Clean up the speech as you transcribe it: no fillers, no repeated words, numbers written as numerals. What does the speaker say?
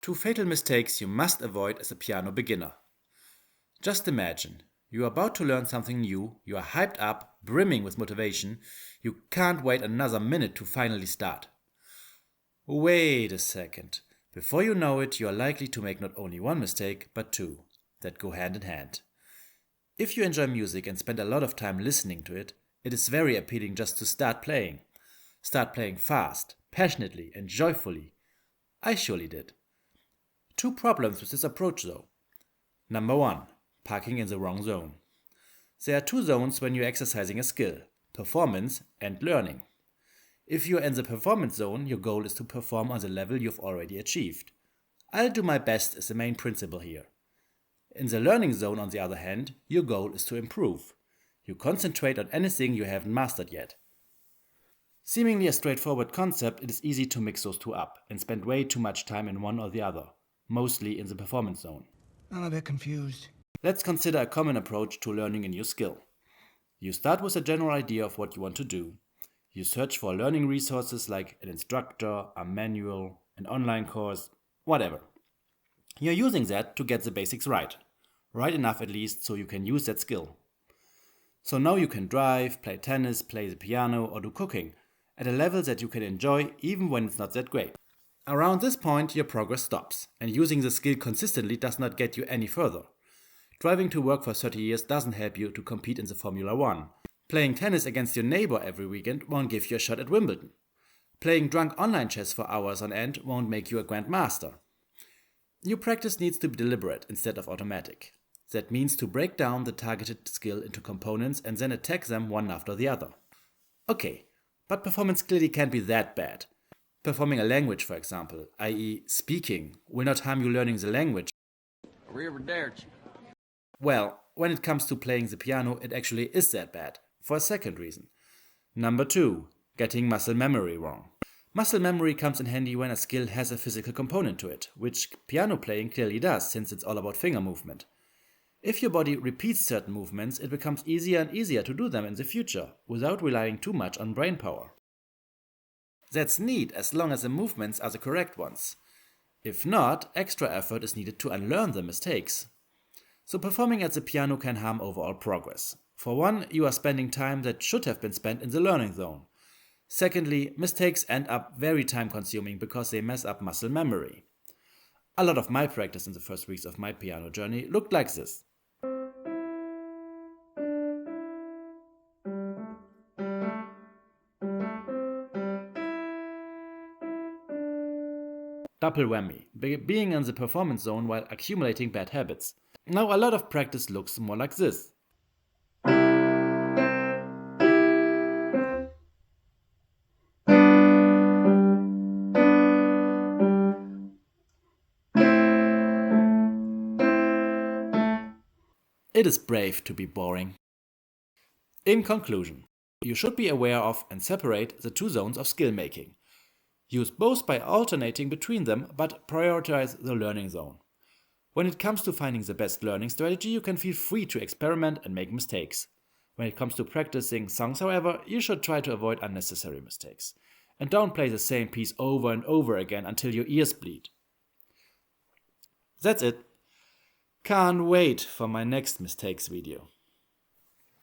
Two fatal mistakes you must avoid as a piano beginner. Just imagine, you are about to learn something new, you are hyped up, brimming with motivation, you can't wait another minute to finally start. Wait a second. Before you know it, you are likely to make not only one mistake, but two, that go hand in hand. If you enjoy music and spend a lot of time listening to it, it is very appealing just to start playing. Start playing fast, passionately, and joyfully. I surely did. Two problems with this approach though. Number one, parking in the wrong zone. There are two zones when you're exercising a skill: performance and learning. If you're in the performance zone, your goal is to perform on the level you've already achieved. I'll do my best is the main principle here. In the learning zone, on the other hand, your goal is to improve. You concentrate on anything you haven't mastered yet. Seemingly a straightforward concept, it is easy to mix those two up and spend way too much time in one or the other, mostly in the performance zone. I'm a bit confused. Let's consider a common approach to learning a new skill. You start with a general idea of what you want to do. You search for learning resources like an instructor, a manual, an online course, whatever. You're using that to get the basics right enough at least so you can use that skill. So now you can drive, play tennis, play the piano, or do cooking at a level that you can enjoy even when it's not that great. Around this point, your progress stops, and using the skill consistently does not get you any further. Driving to work for 30 years doesn't help you to compete in the Formula 1. Playing tennis against your neighbor every weekend won't give you a shot at Wimbledon. Playing drunk online chess for hours on end won't make you a grandmaster. Your practice needs to be deliberate instead of automatic. That means to break down the targeted skill into components and then attack them one after the other. Okay, but performance clearly can't be that bad. Performing a language, for example, i.e. speaking, will not harm you learning the language. Well, when it comes to playing the piano, it actually is that bad, for a second reason. Number two, getting muscle memory wrong. Muscle memory comes in handy when a skill has a physical component to it, which piano playing clearly does, since it's all about finger movement. If your body repeats certain movements, it becomes easier and easier to do them in the future, without relying too much on brain power. That's neat as long as the movements are the correct ones. If not, extra effort is needed to unlearn the mistakes. So performing at the piano can harm overall progress. For one, you are spending time that should have been spent in the learning zone. Secondly, mistakes end up very time consuming because they mess up muscle memory. A lot of my practice in the first weeks of my piano journey looked like this. Double whammy, being in the performance zone while accumulating bad habits. Now a lot of practice looks more like this. It is brave to be boring. In conclusion, you should be aware of and separate the two zones of skill making. Use both by alternating between them, but prioritize the learning zone. When it comes to finding the best learning strategy, you can feel free to experiment and make mistakes. When it comes to practicing songs, however, you should try to avoid unnecessary mistakes. And don't play the same piece over and over again until your ears bleed. That's it. Can't wait for my next mistakes video.